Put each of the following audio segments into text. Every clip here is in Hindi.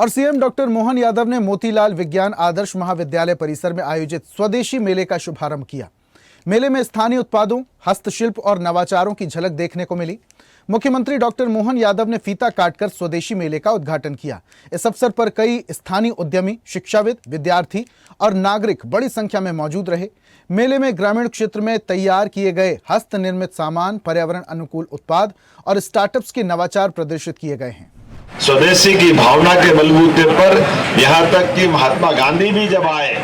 और सीएम डॉक्टर मोहन यादव ने मोतीलाल विज्ञान आदर्श महाविद्यालय परिसर में आयोजित स्वदेशी मेले का शुभारंभ किया। मेले में स्थानीय उत्पादों, हस्तशिल्प और नवाचारों की झलक देखने को मिली। मुख्यमंत्री डॉक्टर मोहन यादव ने फीता काटकर स्वदेशी मेले का उद्घाटन किया। इस अवसर पर कई स्थानीय उद्यमी, शिक्षाविद, विद्यार्थी और नागरिक बड़ी संख्या में मौजूद रहे। मेले में ग्रामीण क्षेत्र में तैयार किए गए हस्त निर्मित सामान, पर्यावरण अनुकूल उत्पाद और स्टार्टअप्स के नवाचार प्रदर्शित किए गए हैं। स्वदेशी की भावना के बलबूते पर यहाँ तक कि महात्मा गांधी भी जब आए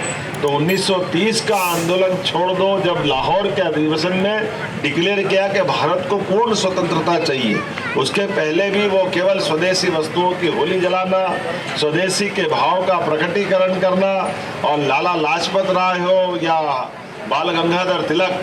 तो 1930 का आंदोलन छोड़ दो, जब लाहौर के अधिवेशन में डिक्लेयर किया कि भारत को पूर्ण स्वतंत्रता चाहिए, उसके पहले भी वो केवल स्वदेशी वस्तुओं की होली जलाना, स्वदेशी के भाव का प्रकटीकरण करना, और लाला लाजपत राय हो या बाल गंगाधर तिलक,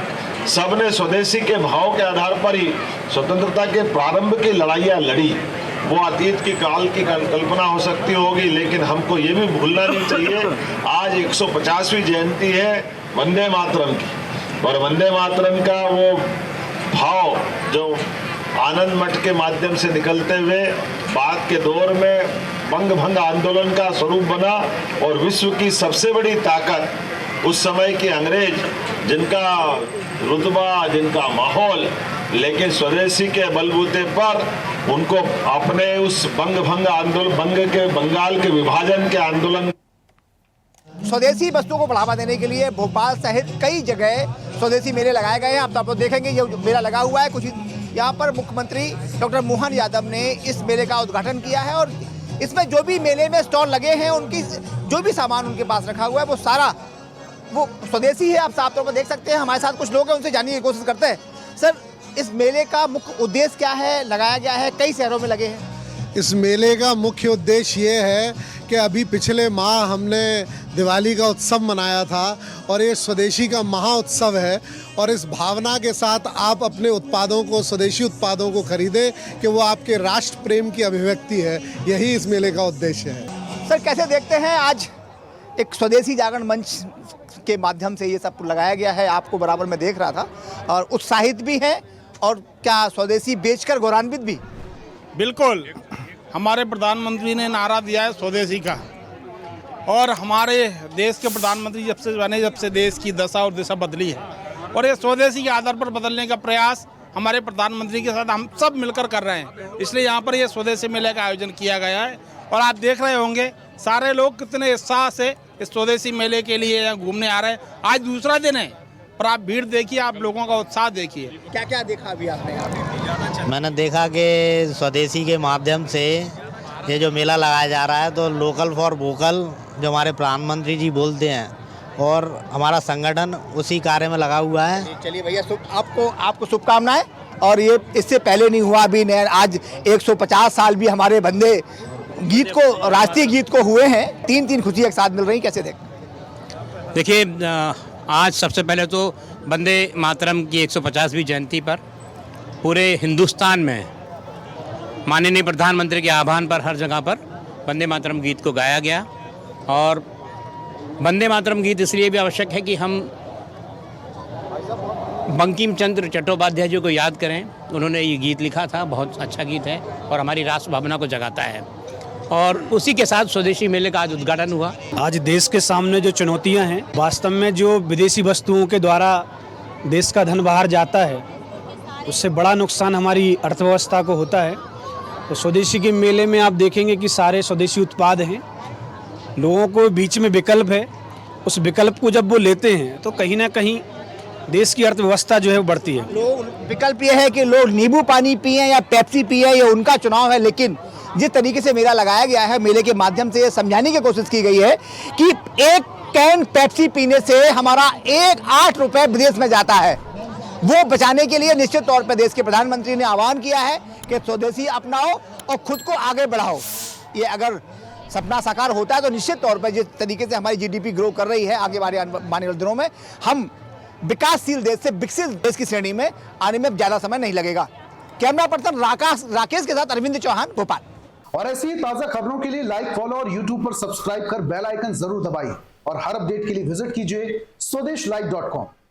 सबने स्वदेशी के भाव के आधार पर ही स्वतंत्रता के प्रारंभ की लड़ाइयाँ लड़ी। वो अतीत की काल की कल्पना हो सकती होगी, लेकिन हमको ये भी भूलना नहीं चाहिए आज 150वीं जयंती है वंदे मातरम की, और वंदे मातरम का वो भाव जो आनंद मठ के माध्यम से निकलते हुए बाद के दौर में बंग भंग आंदोलन का स्वरूप बना, और विश्व की सबसे बड़ी ताकत उस समय के अंग्रेज, जिनका रुतबा, जिनका माहौल, लेकिन स्वदेशी के बलबूते पर उनको अपने उस बंग भंग आंदोलन, बंगाल के विभाजन के आंदोलन, स्वदेशी वस्तुओं को बढ़ावा देने के लिए भोपाल सहित कई जगह स्वदेशी मेले लगाए गए हैं। आप तो देखेंगे ये मेला लगा हुआ है। कुछ यहाँ पर मुख्यमंत्री डॉक्टर मोहन यादव ने इस मेले का उद्घाटन किया है, और इसमें जो भी मेले में स्टॉल लगे हैं, उनकी जो भी सामान उनके पास रखा हुआ है वो सारा वो स्वदेशी है। आप साफ तौर पर देख सकते हैं। हमारे साथ कुछ लोग हैं, उनसे जानने की कोशिश करते हैं। सर, इस मेले का मुख्य उद्देश्य क्या है? लगाया गया है, कई शहरों में लगे हैं। इस मेले का मुख्य उद्देश्य ये है कि अभी पिछले माह हमने दिवाली का उत्सव मनाया था, और ये स्वदेशी का महा उत्सव है, और इस भावना के साथ आप अपने उत्पादों को, स्वदेशी उत्पादों को खरीदें कि वो आपके राष्ट्र प्रेम की अभिव्यक्ति है। यही इस मेले का उद्देश्य है। सर, कैसे देखते हैं आज एक स्वदेशी जागरण मंच के माध्यम से ये सब लगाया गया है? आपको बराबर में देख रहा था, और उत्साहित भी हैं, और क्या स्वदेशी बेचकर गौरवान्वित भी? बिल्कुल, हमारे प्रधानमंत्री ने नारा दिया है स्वदेशी का, और हमारे देश के प्रधानमंत्री जब से बने, जब से देश की दशा और दिशा बदली है, और ये स्वदेशी के आधार पर बदलने का प्रयास हमारे प्रधानमंत्री के साथ हम सब मिलकर कर रहे हैं। इसलिए यहाँ पर ये स्वदेशी मेले का आयोजन किया गया है, और आप देख रहे होंगे सारे लोग कितने उत्साह से इस स्वदेशी मेले के लिए यहाँ घूमने आ रहे हैं। आज दूसरा दिन है, पर आप भीड़ देखिए, आप लोगों का उत्साह देखिए। क्या क्या देखा अभी आपने? मैंने देखा कि स्वदेशी के माध्यम से ये जो मेला लगाया जा रहा है, तो लोकल फॉर वोकल जो हमारे प्रधानमंत्री जी बोलते हैं, और हमारा संगठन उसी कार्य में लगा हुआ है। चलिए भैया, आपको शुभकामनाएं। और ये इससे पहले नहीं हुआ अभी नया, आज 150 साल भी हमारे वंदे गीत को, राष्ट्रीय गीत को हुए हैं। तीन खुशी एक साथ मिल रही, कैसे देखिए, आज सबसे पहले तो वंदे मातरम की 150वीं जयंती पर पूरे हिंदुस्तान में माननीय प्रधानमंत्री के आह्वान पर हर जगह पर वंदे मातरम गीत को गाया गया। और वंदे मातरम गीत इसलिए भी आवश्यक है कि हम बंकिम चंद्र चट्टोपाध्याय जी को याद करें। उन्होंने ये गीत लिखा था, बहुत अच्छा गीत है, और हमारी राष्ट्र भावना को जगाता है। और उसी के साथ स्वदेशी मेले का आज उद्घाटन हुआ। आज देश के सामने जो चुनौतियां हैं, वास्तव में जो विदेशी वस्तुओं के द्वारा देश का धन बाहर जाता है, उससे बड़ा नुकसान हमारी अर्थव्यवस्था को होता है। तो स्वदेशी के मेले में आप देखेंगे कि सारे स्वदेशी उत्पाद हैं। लोगों को बीच में विकल्प है, उस विकल्प को जब वो लेते हैं तो कहीं ना कहीं देश की अर्थव्यवस्था जो है वो बढ़ती है। लोग विकल्प ये है कि लोग नींबू पानी पिए या पेप्सी पिए, ये उनका चुनाव है। लेकिन जिस तरीके से मेला लगाया गया है, मेले के माध्यम से ये समझाने की कोशिश की गई है कि एक कैन पेप्सी पीने से हमारा 8 रुपए विदेश में जाता है। वो बचाने के लिए निश्चित तौर पर देश के प्रधानमंत्री ने आह्वान किया है कि स्वदेशी अपनाओ और खुद को आगे बढ़ाओ। ये अगर सपना साकार होता है तो निश्चित तौर पर जिस तरीके से हमारी जीडीपी ग्रो कर रही है, आगे आने वाले दिनों में हम विकासशील देश से विकसित देश की श्रेणी में आने में ज़्यादा समय नहीं लगेगा। कैमरा पर्सन राकेश के साथ अरविंद चौहान, भोपाल। और ऐसी ही ताजा खबरों के लिए लाइक, फॉलो और यूट्यूब पर सब्सक्राइब कर बेल आइकन जरूर दबाइए, और हर अपडेट के लिए विजिट कीजिए स्वदेशलाइव.com।